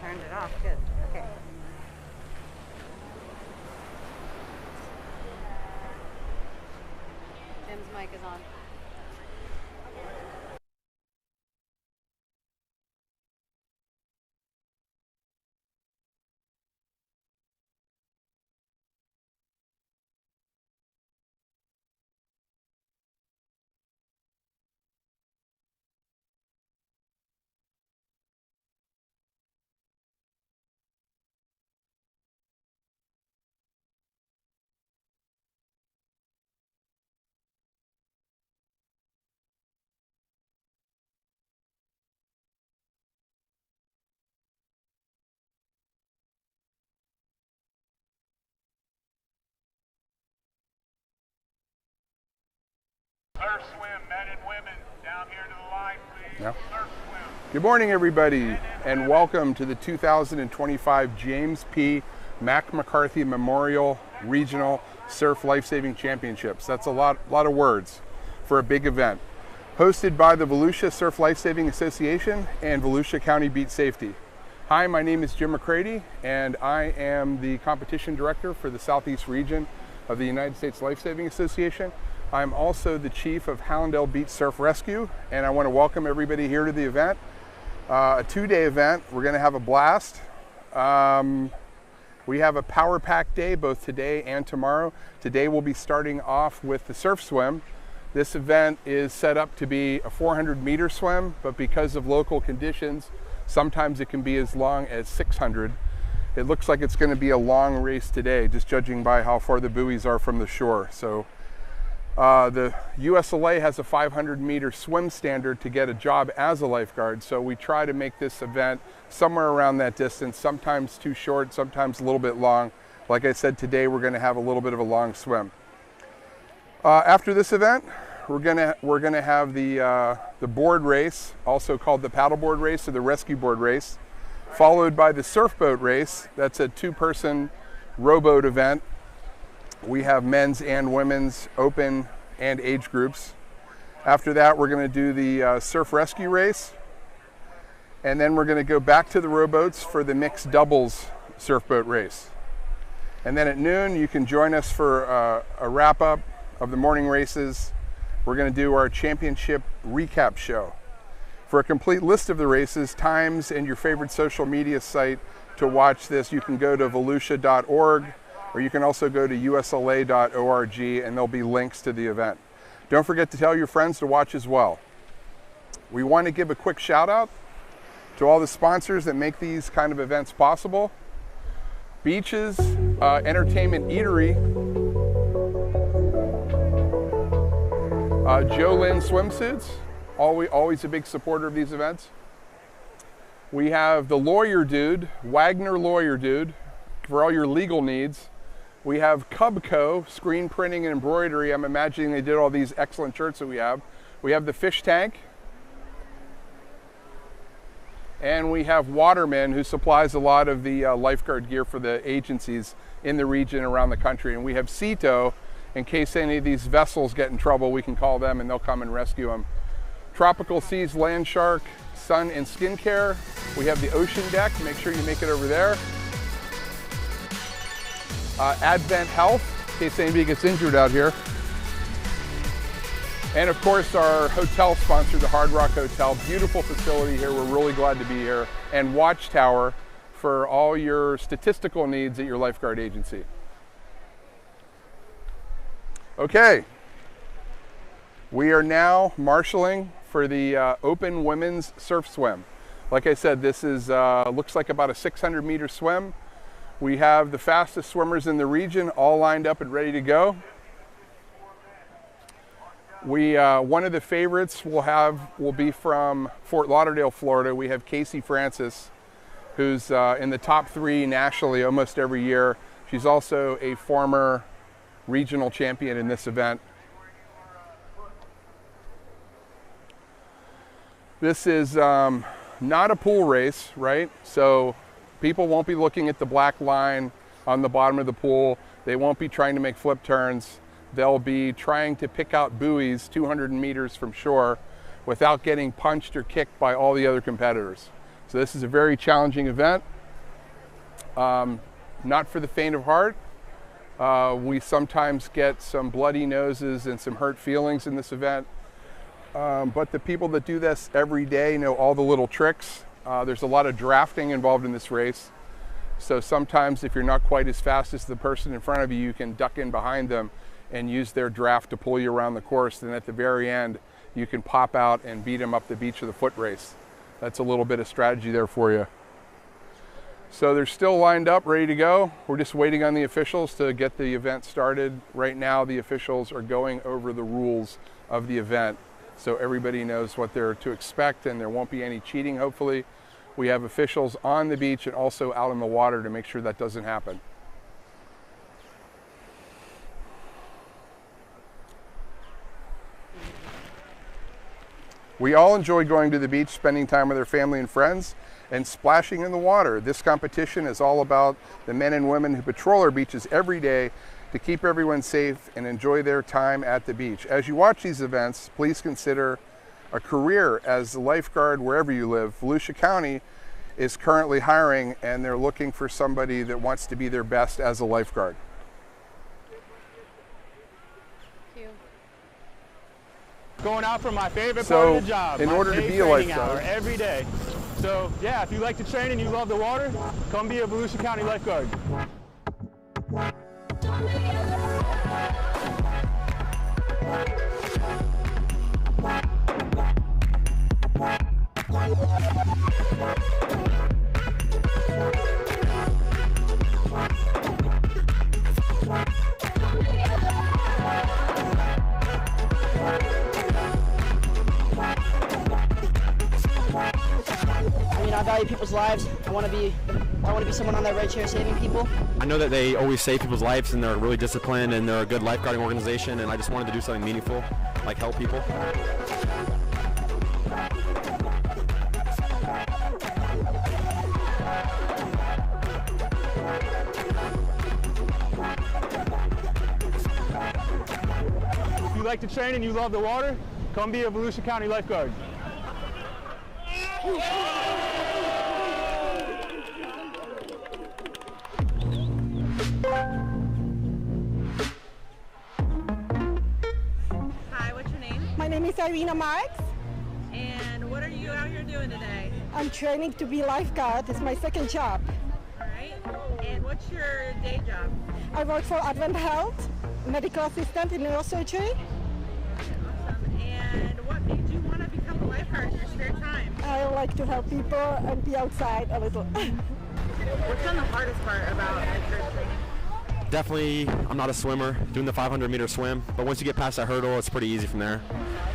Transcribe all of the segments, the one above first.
turned it off. Good. Okay. Jim's mic is on. Surf swim, men and women, down here to the line, please. Yeah. Surf swim. Good morning, everybody, and welcome to the 2025 James P. Mac McCarthy Memorial Regional Surf Lifesaving Championships. That's a lot of words for a big event. Hosted by the Volusia Surf Lifesaving Association and Volusia County Beach Safety. Hi, my name is Jim McCready, and I am the competition director for the Southeast region of the United States Lifesaving Association. I'm also the chief of Hallandale Beach Surf Rescue, and I want to welcome everybody here to the event. A two-day event. We're going to have a blast. We have a power pack day both today and tomorrow. Today we'll be starting off with the surf swim. This event is set up to be a 400-meter swim, but because of local conditions, sometimes it can be as long as 600. It looks like it's going to be a long race today, just judging by how far the buoys are from the shore. So the USLA has a 500-meter swim standard to get a job as a lifeguard, so we try to make this event somewhere around that distance, sometimes too short, sometimes a little bit long. Like I said, today we're going to have a little bit of a long swim. After this event, we're gonna have the board race, also called the paddleboard race or the rescue board race, followed by the surfboat race. That's a two-person rowboat event. We have men's and women's open and age groups. After that, we're going to do the surf rescue race. And then we're going to go back to the rowboats for the mixed doubles surfboat race. And then at noon, you can join us for a wrap-up of the morning races. We're going to do our championship recap show. For a complete list of the races, times, and your favorite social media site to watch this, you can go to volusia.org. or you can also go to usla.org, and there'll be links to the event. Don't forget to tell your friends to watch as well. We want to give a quick shout out to all the sponsors that make these kind of events possible. Beaches, Entertainment Eatery, Joe Lynn Swimsuits, always a big supporter of these events. We have the Lawyer Dude, Wagner Lawyer Dude, for all your legal needs. We have Cubco, screen printing and embroidery. I'm imagining they did all these excellent shirts that we have. We have the Fish Tank. And we have Waterman, who supplies a lot of the lifeguard gear for the agencies in the region around the country. And we have Cito, in case any of these vessels get in trouble, we can call them and they'll come and rescue them. Tropical Seas Land Shark, Sun and Skincare. We have the Ocean Deck. Make sure you make it over there. Advent Health, in case anybody gets injured out here. And of course our hotel sponsor, the Hard Rock Hotel. Beautiful facility here, we're really glad to be here. And Watchtower for all your statistical needs at your lifeguard agency. Okay, we are now marshaling for the open women's surf swim. Like I said, this is looks like about a 600-meter swim. We have the fastest swimmers in the region all lined up and ready to go. One of the favorites will be from Fort Lauderdale, Florida. We have Casey Francis, who's in the top 3 nationally almost every year. She's also a former regional champion in this event. This is not a pool race, right? So people won't be looking at the black line on the bottom of the pool. They won't be trying to make flip turns. They'll be trying to pick out buoys 200 meters from shore without getting punched or kicked by all the other competitors. So this is a very challenging event. Not for the faint of heart. We sometimes get some bloody noses and some hurt feelings in this event. But the people that do this every day know all the little tricks. There's a lot of drafting involved in this race. So sometimes if you're not quite as fast as the person in front of you, you can duck in behind them and use their draft to pull you around the course. And at the very end, you can pop out and beat them up the beach of the foot race. That's a little bit of strategy there for you. So they're still lined up, ready to go. We're just waiting on the officials to get the event started. Right now, the officials are going over the rules of the event, so everybody knows what they're to expect and there won't be any cheating, hopefully. We have officials on the beach and also out in the water to make sure that doesn't happen. We all enjoy going to the beach, spending time with our family and friends, and splashing in the water. This competition is all about the men and women who patrol our beaches every day to keep everyone safe and enjoy their time at the beach. As you watch these events, please consider a career as a lifeguard wherever you live. Volusia County is currently hiring, and they're looking for somebody that wants to be their best as a lifeguard. Going out for my favorite part of the job. In order to be a lifeguard every day. So yeah, if you like to train and you love the water, come be a Volusia County lifeguard. I value people's lives. I want to be someone on that red chair saving people. I know that they always save people's lives and they're really disciplined and they're a good lifeguarding organization, and I just wanted to do something meaningful, like help people. If you like to train and you love the water, come be a Volusia County lifeguard. Hi, what's your name? My name is Irina Marks. And what are you out here doing today? I'm training to be lifeguard. It's my second job. All right. And what's your day job? I work for Advent Health, medical assistant in neurosurgery. Awesome. And what made you want to become a lifeguard in your spare time? I like to help people and be outside a little. What's been the hardest part about lifeguard training? Definitely, I'm not a swimmer, doing the 500-meter swim, but once you get past that hurdle, it's pretty easy from there.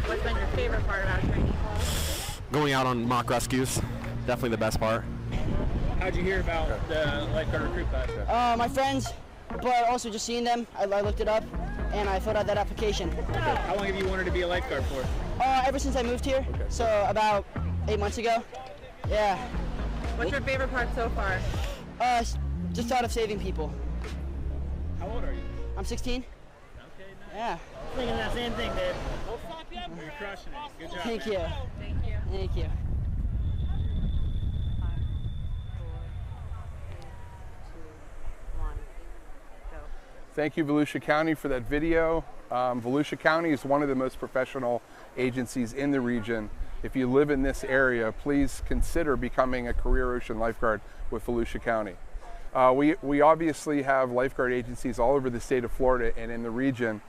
What's been your favorite part about training? Going out on mock rescues, definitely the best part. How'd you hear about the lifeguard recruit class? My friends, but also just seeing them. I looked it up and I filled out that application. How long have you wanted to be a lifeguard for? Ever since I moved here, so about 8 months ago. Yeah. What's your favorite part so far? Just thought of saving people. How old are you? I'm 16. Okay, nice. Yeah. Thinking that same thing, Dave. You're crushing it. Good job. Thank man. you. Thank you. Thank you. 5, 4, 3, 2, 1, go. Thank you, Volusia County, for that video. Volusia County is one of the most professional agencies in the region. If you live in this area, please consider becoming a career ocean lifeguard with Volusia County. We obviously have lifeguard agencies all over the state of Florida and in the region.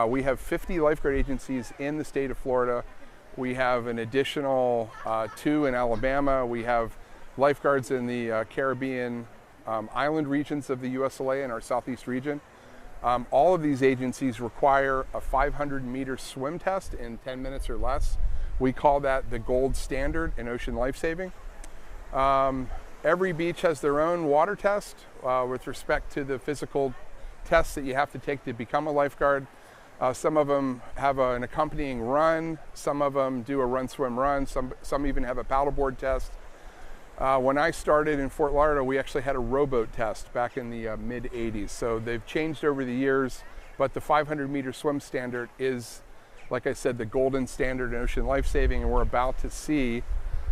We have 50 lifeguard agencies in the state of Florida. We have an additional 2 in Alabama. We have lifeguards in the Caribbean island regions of the USLA and our southeast region. All of these agencies require a 500-meter swim test in 10 minutes or less. We call that the gold standard in ocean lifesaving. Every beach has their own water test with respect to the physical tests that you have to take to become a lifeguard. Some of them have an accompanying run. Some of them do a run, swim, run. Some even have a paddleboard test. When I started in Fort Lauderdale, we actually had a rowboat test back in the mid-'80s. So they've changed over the years, but the 500-meter swim standard is, like I said, the golden standard in ocean lifesaving, and we're about to see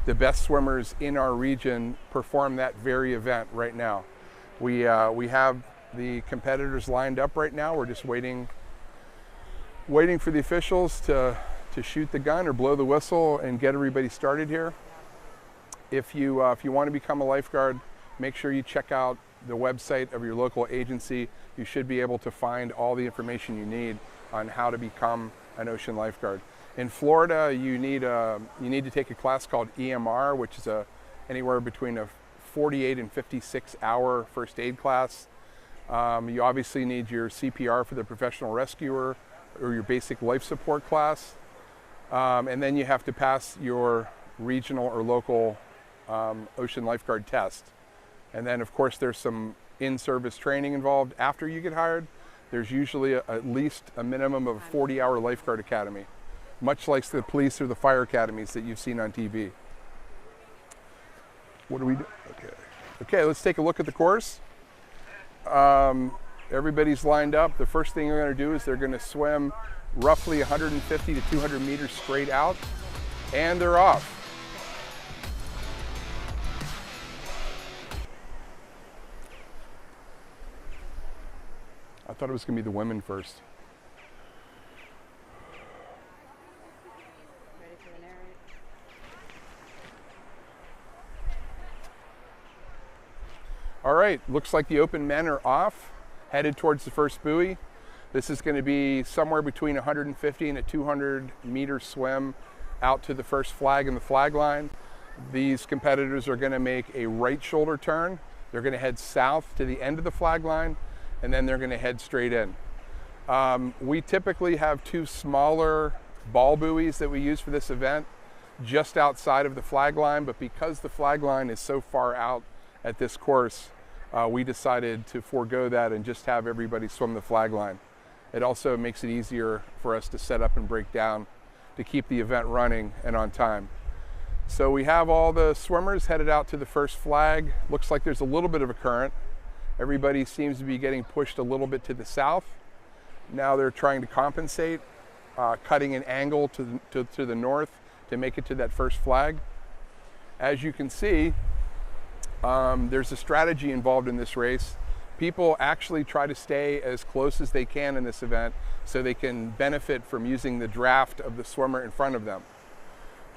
the best swimmers in our region perform that very event right now. We have the competitors lined up right now. We're just waiting for the officials to shoot the gun or blow the whistle and get everybody started here. If you want to become a lifeguard, make sure you check out the website of your local agency. You should be able to find all the information you need on how to become an ocean lifeguard. In Florida, you need to take a class called EMR, which is anywhere between a 48 and 56 hour first aid class. You obviously need your CPR for the professional rescuer or your basic life support class. And then you have to pass your regional or local ocean lifeguard test. And then of course there's some in-service training involved after you get hired. There's usually at least a minimum of a 40-hour lifeguard academy, much like the police or the fire academies that you've seen on TV. What do we do? Okay, let's take a look at the course. Everybody's lined up. The first thing they're going to do is they're going to swim roughly 150 to 200 meters straight out, and they're off. I thought it was going to be the women first. Ready for the narrate? All right, looks like the open men are off, headed towards the first buoy. This is going to be somewhere between 150 and a 200 meter swim out to the first flag in the flag line. These competitors are going to make a right shoulder turn. They're going to head south to the end of the flag line, and then they're going to head straight in. We typically have two smaller ball buoys that we use for this event just outside of the flag line, but because the flag line is so far out at this course, we decided to forego that and just have everybody swim the flag line. It also makes it easier for us to set up and break down to keep the event running and on time. So we have all the swimmers headed out to the first flag. Looks like there's a little bit of a current. Everybody seems to be getting pushed a little bit to the south. Now they're trying to compensate, cutting an angle to the north to make it to that first flag. As you can see, there's a strategy involved in this race. People actually try to stay as close as they can in this event so they can benefit from using the draft of the swimmer in front of them.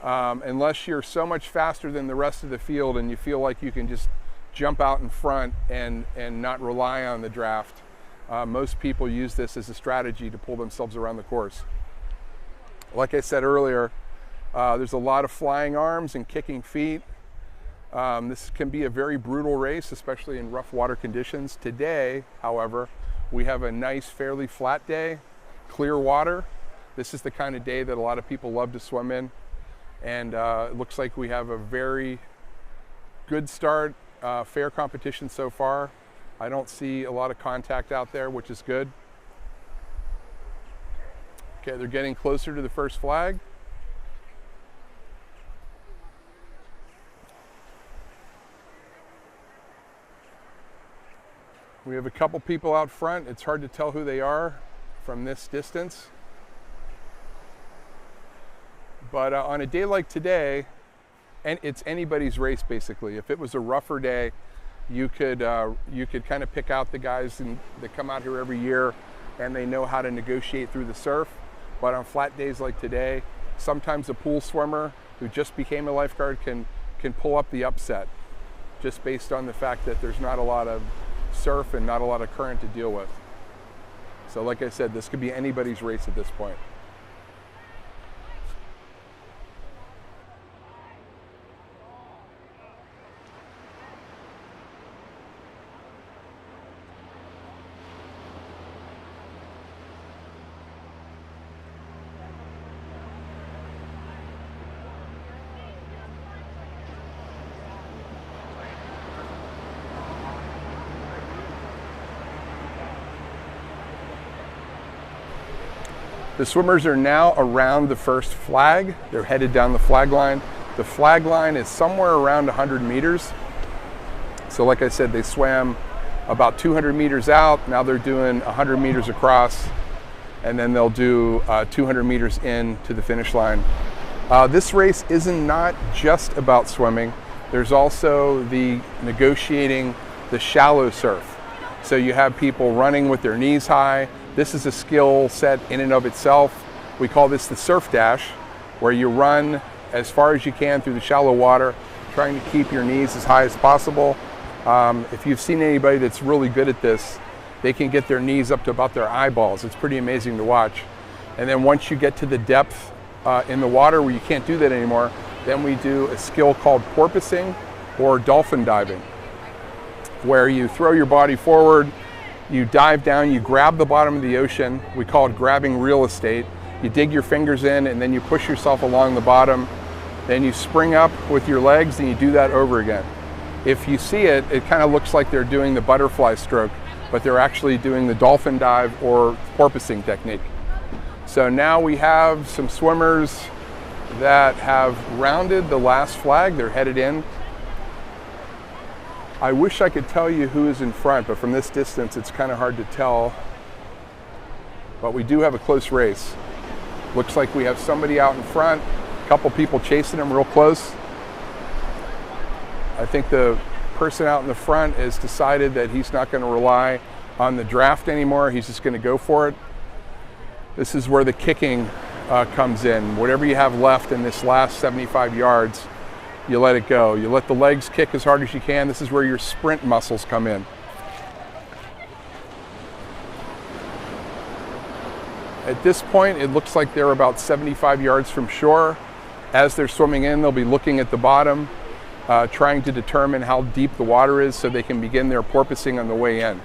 Unless you're so much faster than the rest of the field and you feel like you can just jump out in front and not rely on the draft, most people use this as a strategy to pull themselves around the course. Like I said earlier, there's a lot of flying arms and kicking feet. This can be a very brutal race, especially in rough water conditions. Today, however, we have a nice, fairly flat day, clear water. This is the kind of day that a lot of people love to swim in. And it looks like we have a very good start, fair competition so far. I don't see a lot of contact out there, which is good. Okay, they're getting closer to the first flag. We have a couple people out front. It's hard to tell who they are from this distance. But on a day like today, and it's anybody's race basically. If it was a rougher day, you could kind of pick out the guys that come out here every year and they know how to negotiate through the surf. But on flat days like today, sometimes a pool swimmer who just became a lifeguard can pull up the upset just based on the fact that there's not a lot of surf and not a lot of current to deal with. So like I said, this could be anybody's race at this point. The swimmers are now around the first flag. They're headed down the flag line. The flag line is somewhere around 100 meters. So like I said, they swam about 200 meters out. Now they're doing 100 meters across, and then they'll do 200 meters in to the finish line. This race is not just about swimming. There's also the negotiating the shallow surf. So you have people running with their knees high. This is a skill set in and of itself. We call this the surf dash, where you run as far as you can through the shallow water, trying to keep your knees as high as possible. If you've seen anybody that's really good at this, they can get their knees up to about their eyeballs. It's pretty amazing to watch. And then once you get to the depth in the water where you can't do that anymore, then we do a skill called porpoising or dolphin diving, where you throw your body forward, you dive down, you grab the bottom of the ocean. We call it grabbing real estate. You dig your fingers in and then you push yourself along the bottom. Then you spring up with your legs and you do that over again. If you see it, it kind of looks like they're doing the butterfly stroke, but they're actually doing the dolphin dive or porpoising technique. So now we have some swimmers that have rounded the last flag. They're headed in. I wish I could tell you who is in front, but from this distance it's kind of hard to tell. But we do have a close race. Looks like we have somebody out in front, a couple people chasing them real close. I think the person out in the front has decided that he's not going to rely on the draft anymore. He's just going to go for it. This is where the kicking comes in. Whatever you have left in this last 75 yards, you let it go. You let the legs kick as hard as you can. This is where your sprint muscles come in. At this point, it looks like they're about 75 yards from shore. As they're swimming in, they'll be looking at the bottom, trying to determine how deep the water is so they can begin their porpoising on the way in.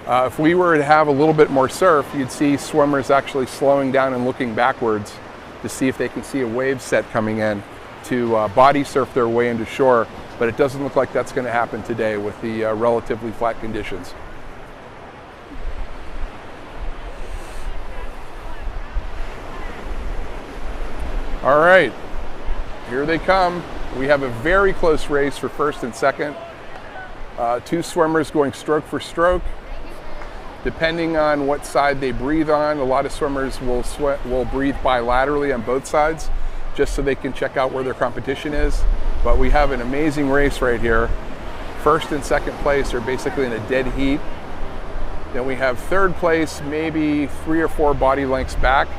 If we were to have a little bit more surf, you'd see swimmers actually slowing down and looking backwards to see if they can see a wave set coming in to body surf their way into shore, but it doesn't look like that's going to happen today with the relatively flat conditions. All right, here they come. We have a very close race for first and second. Two swimmers going stroke for stroke. Depending on what side they breathe on, a lot of swimmers will breathe bilaterally on both sides, just so they can check out where their competition is. But we have an amazing race right here. First and second place are basically in a dead heat. Then we have third place, maybe 3 or 4 body lengths back.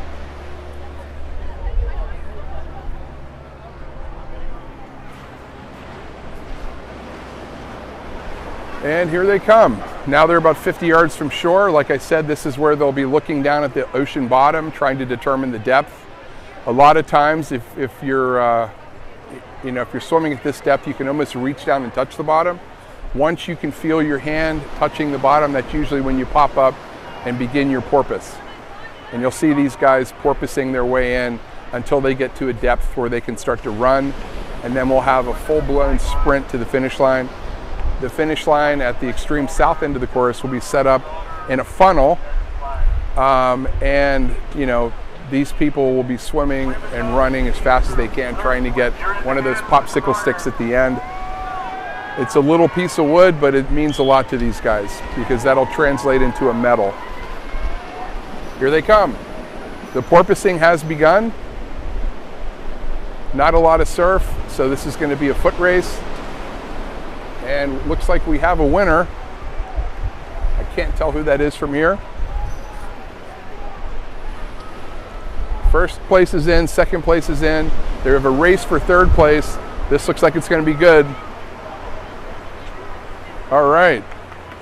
And here they come. Now they're about 50 yards from shore. Like I said, this is where they'll be looking down at the ocean bottom, trying to determine the depth. A lot of times, if you're swimming at this depth, you can almost reach down and touch the bottom. Once you can feel your hand touching the bottom, that's usually when you pop up and begin your porpoise. And you'll see these guys porpoising their way in until they get to a depth where they can start to run, and then we'll have a full-blown sprint to the finish line. The finish line at the extreme south end of the course will be set up in a funnel, and these people will be swimming and running as fast as they can, trying to get one of those popsicle sticks at the end. It's a little piece of wood, but it means a lot to these guys because that'll translate into a medal. Here they come. The porpoising has begun. Not a lot of surf, so this is going to be a foot race. And looks like we have a winner. I can't tell who that is from here. First place is in, second place is in. They have a race for third place. This looks like it's going to be good. All right,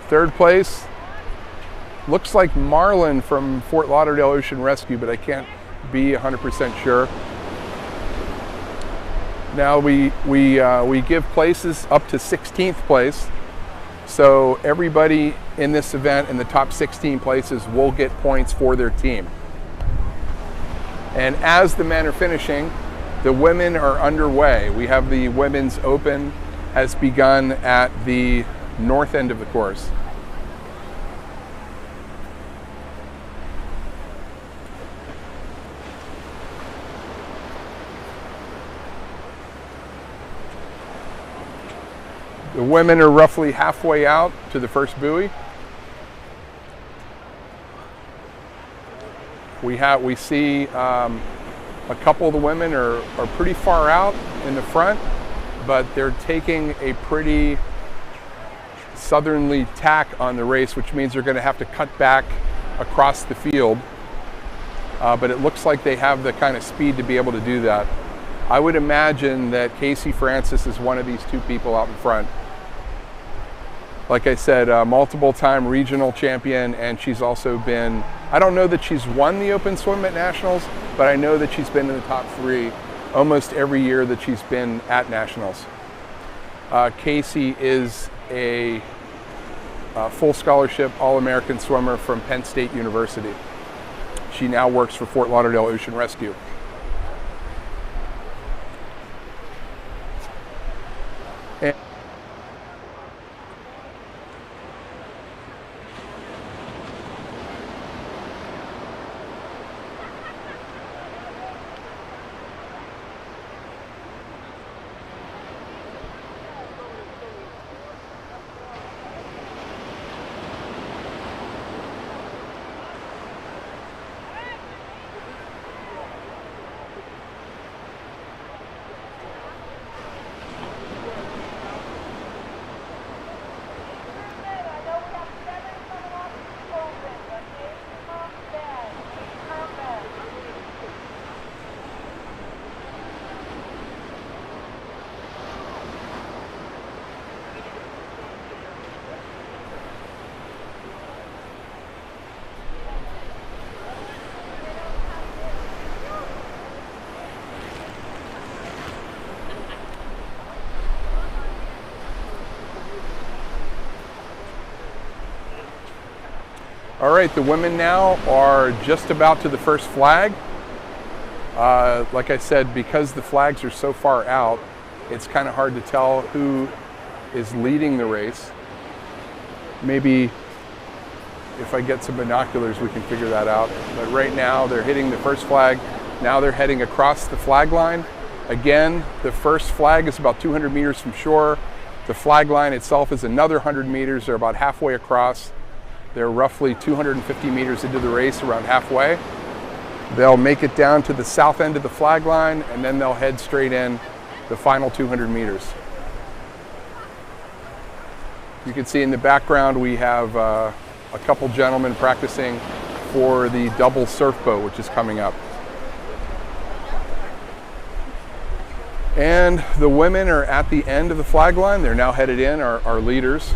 third place. Looks like Marlin from Fort Lauderdale Ocean Rescue, but I can't be 100% sure. Now we give places up to 16th place. So everybody in this event in the top 16 places will get points for their team. And as the men are finishing, the women are underway. We have the Women's Open has begun at the north end of the course. The women are roughly halfway out to the first buoy. We see a couple of the women are pretty far out in the front, but they're taking a pretty southerly tack on the race, which means they're going to have to cut back across the field. But it looks like they have the kind of speed to be able to do that. I would imagine that Casey Francis is one of these two people out in front. Like I said, multiple-time regional champion, and she's also been, I don't know that she's won the open swim at nationals, but I know that she's been in the top 3 almost every year that she's been at nationals. Casey is a full scholarship All-American swimmer from Penn State University. She now works for Fort Lauderdale Ocean Rescue. All right, the women now are just about to the first flag. Like I said, because the flags are so far out, it's kind of hard to tell who is leading the race. Maybe if I get some binoculars, we can figure that out. But right now, they're hitting the first flag. Now they're heading across the flag line. Again, the first flag is about 200 meters from shore. The flag line itself is another 100 meters. They're about halfway across. They're roughly 250 meters into the race, around halfway. They'll make it down to the south end of the flag line, and then they'll head straight in the final 200 meters. You can see in the background we have a couple gentlemen practicing for the double surf boat, which is coming up. And the women are at the end of the flag line. They're now headed in, our leaders.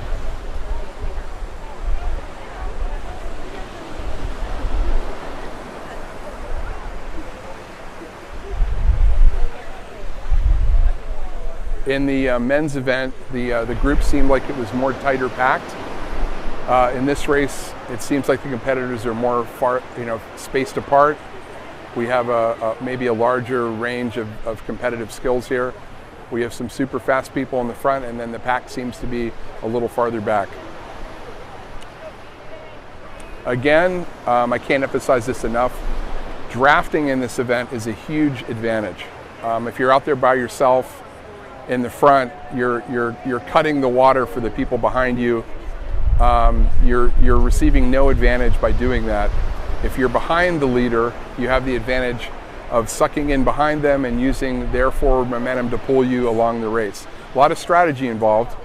In the men's event, the group seemed like it was more tighter packed. In this race, it seems like the competitors are more spaced apart. We have maybe a larger range of competitive skills here. We have some super fast people in the front, and then the pack seems to be a little farther back. Again, I can't emphasize this enough. Drafting in this event is a huge advantage. If you're out there by yourself in the front, you're cutting the water for the people behind you. You're receiving no advantage by doing that. If you're behind the leader, you have the advantage of sucking in behind them and using their forward momentum to pull you along the race. A lot of strategy involved.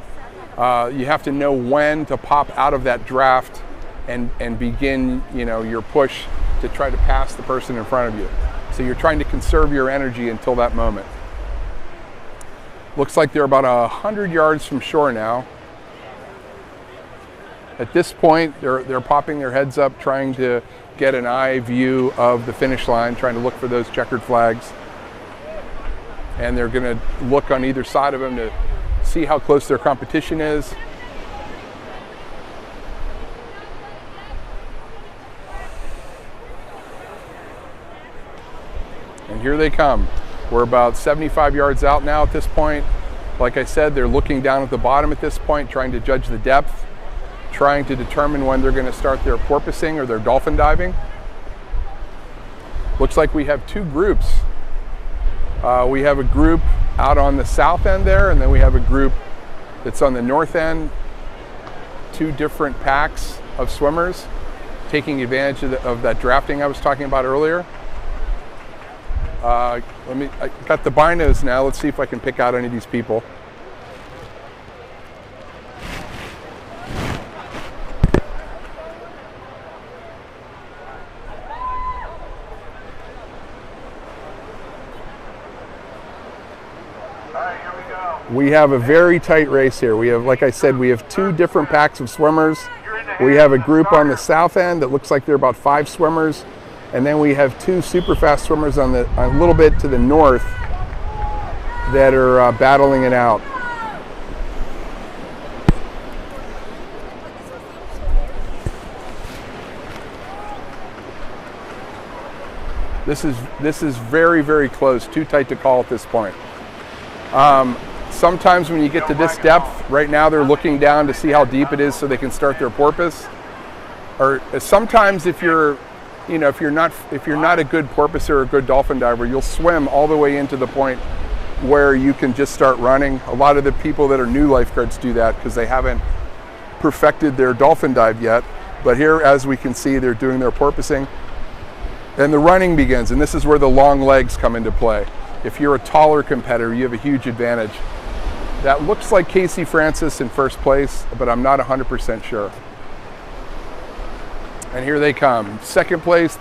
You have to know when to pop out of that draft and begin, your push to try to pass the person in front of you. So you're trying to conserve your energy until that moment. Looks like they're about 100 yards from shore now. At this point, they're popping their heads up, trying to get an eye view of the finish line, trying to look for those checkered flags. And they're going to look on either side of them to see how close their competition is. And here they come. We're about 75 yards out now at this point. Like I said, they're looking down at the bottom at this point, trying to judge the depth, trying to determine when they're going to start their porpoising or their dolphin diving. Looks like we have two groups. We have a group out on the south end there, and then we have a group that's on the north end. Two different packs of swimmers taking advantage of that drafting I was talking about earlier. I got the binos now. Let's see if I can pick out any of these people. right, here we go. We have a very tight race here. We have, like I said, we have 2 different packs of swimmers. We have a group on the south end that looks like they're about 5 swimmers. And then we have 2 super fast swimmers on a little bit to the north that are battling it out. This is very, very close, too tight to call at this point. Sometimes when you get to this depth, right now they're looking down to see how deep it is so they can start their porpoise. Or sometimes if you're not a good porpoiser or a good dolphin diver, you'll swim all the way into the point where you can just start running. A lot of the people that are new lifeguards do that because they haven't perfected their dolphin dive yet. But here, as we can see, they're doing their porpoising. And the running begins, and this is where the long legs come into play. If you're a taller competitor, you have a huge advantage. That looks like Casey Francis in first place, but I'm not 100% sure. And here they come. Second place,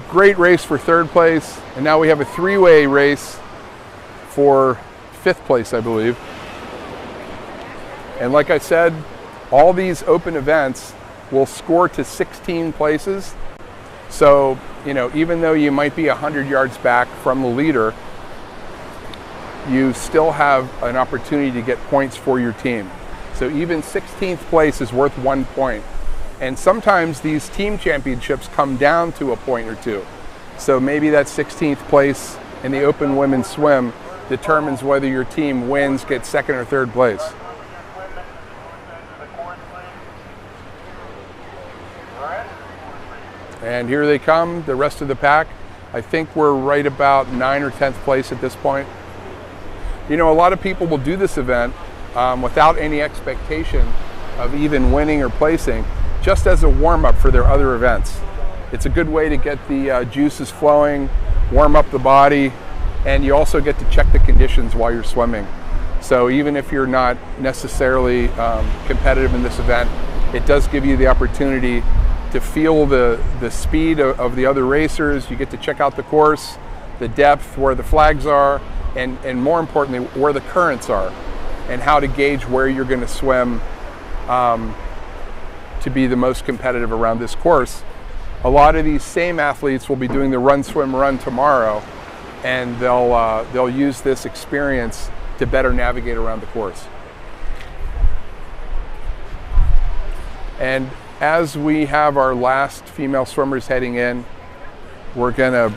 great race for third place, and now we have a 3-way race for 5th place, I believe. And like I said, all these open events will score to 16 places. So, even though you might be 100 yards back from the leader, you still have an opportunity to get points for your team. So even 16th place is worth 1 point. And sometimes these team championships come down to a point or 2. So maybe that 16th place in the open women's swim determines whether your team wins, gets 2nd or 3rd place. And here they come, the rest of the pack. I think we're right about 9th or 10th place at this point. A lot of people will do this event without any expectation of even winning or placing, just as a warm-up for their other events. It's a good way to get the juices flowing, warm up the body, and you also get to check the conditions while you're swimming. So even if you're not necessarily competitive in this event, it does give you the opportunity to feel the speed of the other racers. You get to check out the course, the depth, where the flags are, and more importantly, where the currents are, and how to gauge where you're going to swim to be the most competitive around this course. A lot of these same athletes will be doing the run, swim, run tomorrow, and they'll use this experience to better navigate around the course. And as we have our last female swimmers heading in, we're gonna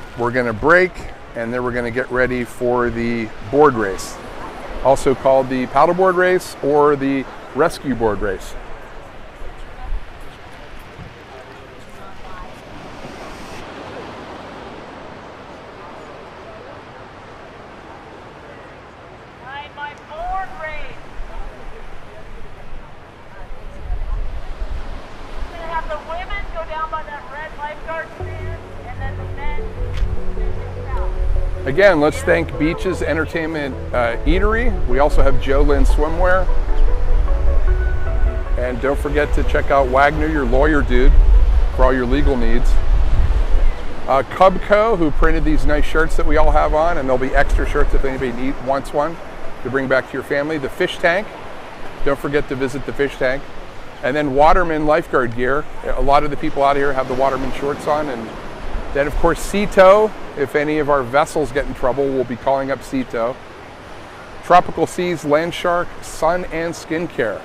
break, and then we're gonna get ready for the board race, also called the paddleboard race or the rescue board race. My board race. I'm gonna have the women go down by that red lifeguard stand, and then the men out. Again, let's thank Beaches Entertainment Eatery. We also have Joe Lynn Swimwear. And don't forget to check out Wagner, your lawyer dude, for all your legal needs. Cubco, who printed these nice shirts that we all have on, and there'll be extra shirts if anybody wants one to bring back to your family. The Fish Tank, don't forget to visit the Fish Tank. And then Waterman lifeguard gear. A lot of the people out here have the Waterman shorts on. And then of course Sea-Tow, if any of our vessels get in trouble, we'll be calling up Sea-Tow. Tropical Seas, Land Shark, sun and skin care.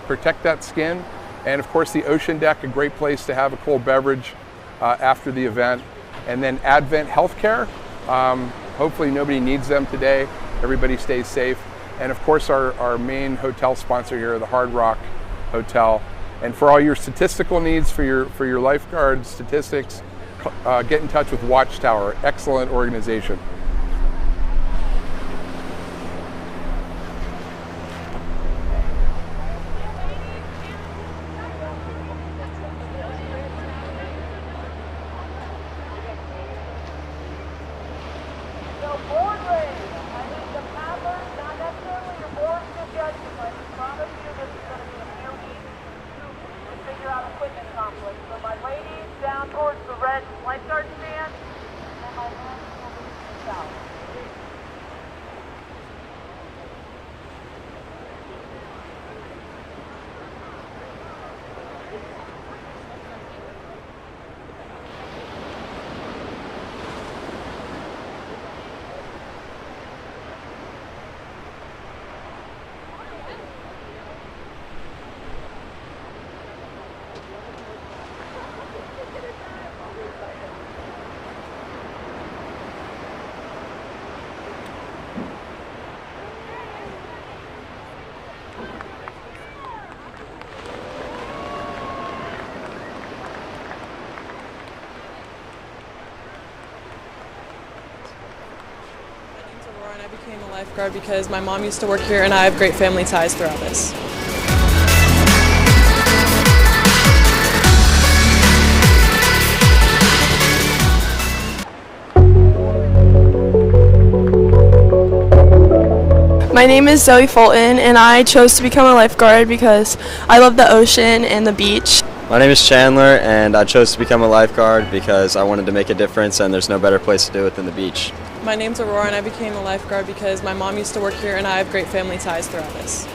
Protect that skin. And of course the Ocean Deck, a great place to have a cold beverage after the event. And then Advent Healthcare. Hopefully nobody needs them today. Everybody stays safe. And of course our main hotel sponsor here, the Hard Rock Hotel. And for all your statistical needs for your lifeguard statistics, get in touch with Watchtower. Excellent organization. became a lifeguard because my mom used to work here and I have great family ties throughout this. My name is Zoe Fulton and I chose to become a lifeguard because I love the ocean and the beach. My name is Chandler and I chose to become a lifeguard because I wanted to make a difference and there's no better place to do it than the beach. My name's Aurora and I became a lifeguard because my mom used to work here and I have great family ties throughout this.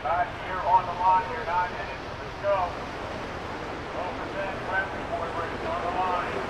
Back here on the line, you're 9 minutes. Let's go. 12% respiratory rate on the line.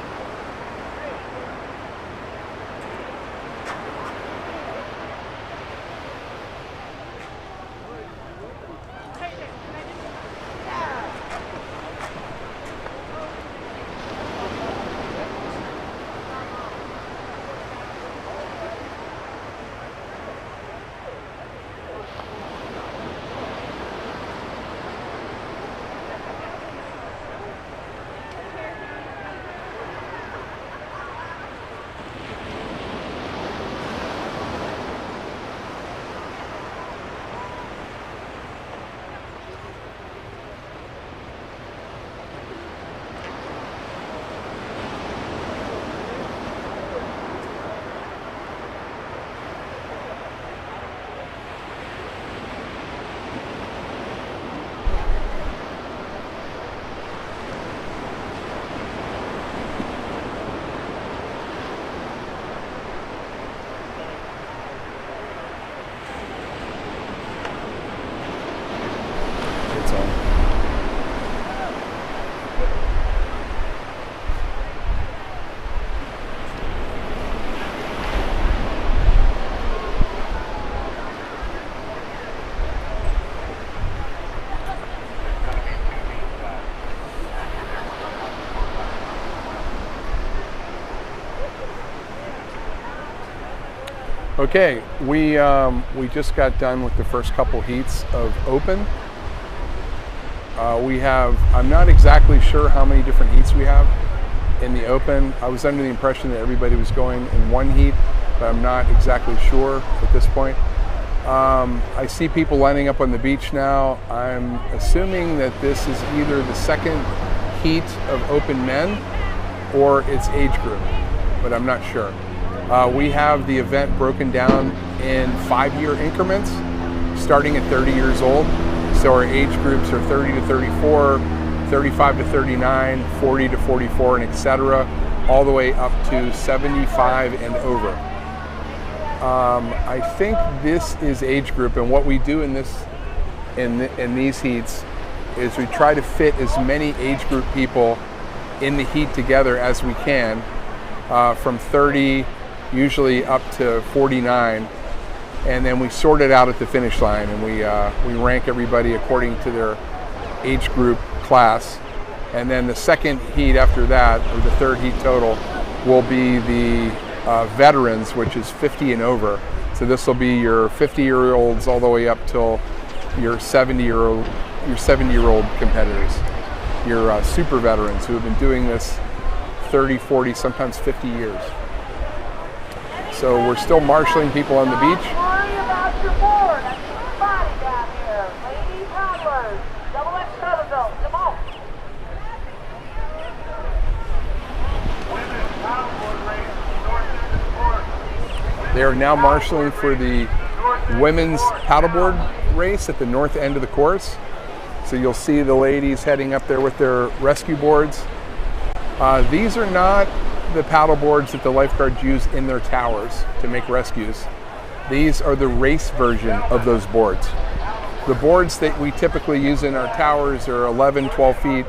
Okay, we just got done with the first couple heats of open. I'm not exactly sure how many different heats we have in the open. I was under the impression that everybody was going in one heat, but I'm not exactly sure at this point. I see people lining up on the beach now. I'm assuming that this is either the second heat of open men or its age group, but I'm not sure. We have the event broken down in 5-year increments, starting at 30 years old. So our age groups are 30 to 34, 35 to 39, 40 to 44, and etc., all the way up to 75 and over. I think this is age group, and what we do in these heats is we try to fit as many age group people in the heat together as we can, from 30 usually up to 49, and then we sort it out at the finish line, and we rank everybody according to their age group class. And then the second heat after that, or the third heat total, will be the veterans, which is 50 and over. So this will be your 50-year-olds all the way up till your 70-year-old competitors, your super veterans who have been doing this 30, 40, sometimes 50 years. So we're still marshaling people on the beach. Worry about your board. I see your body down here. Lady paddlers, double X paddle zone. Come on. Women's paddleboard race, north end of the course. They are now marshaling for the women's paddleboard race at the north end of the course. So you'll see the ladies heading up there with their rescue boards. These are not the paddle boards that the lifeguards use in their towers to make rescues. These are the race version of those boards. The boards that we typically use in our towers are 11, 12 feet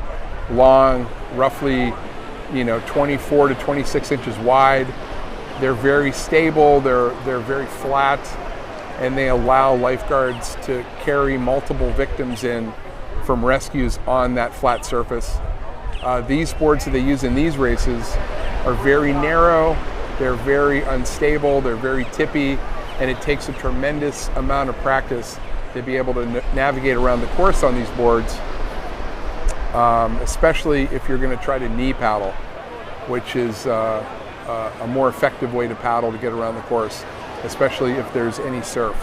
long, roughly 24 to 26 inches wide. They're very stable, they're very flat, and they allow lifeguards to carry multiple victims in from rescues on that flat surface. These boards that they use in these races are very narrow, they're very unstable, they're very tippy, and it takes a tremendous amount of practice to be able to navigate around the course on these boards, especially if you're going to try to knee paddle, which is a more effective way to paddle to get around the course, especially if there's any surf.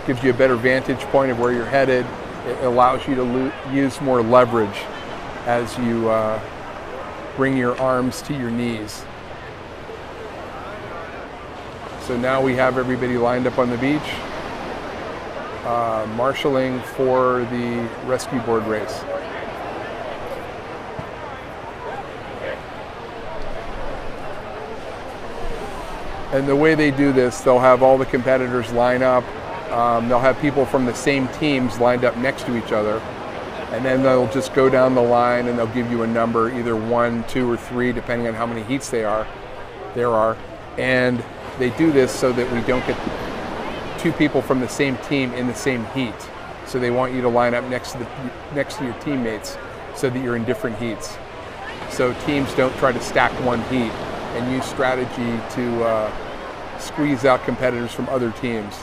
It gives you a better vantage point of where you're headed. It allows you to use more leverage as you bring your arms to your knees. So now we have everybody lined up on the beach, marshaling for the rescue board race. And the way they do this, they'll have all the competitors line up. They'll have people from the same teams lined up next to each other. And then they'll just go down the line and they'll give you a number, either 1, 2, or 3, depending on how many heats there are. And they do this so that we don't get 2 people from the same team in the same heat. So they want you to line up next to your teammates so that you're in different heats. So teams don't try to stack one heat and use strategy to squeeze out competitors from other teams.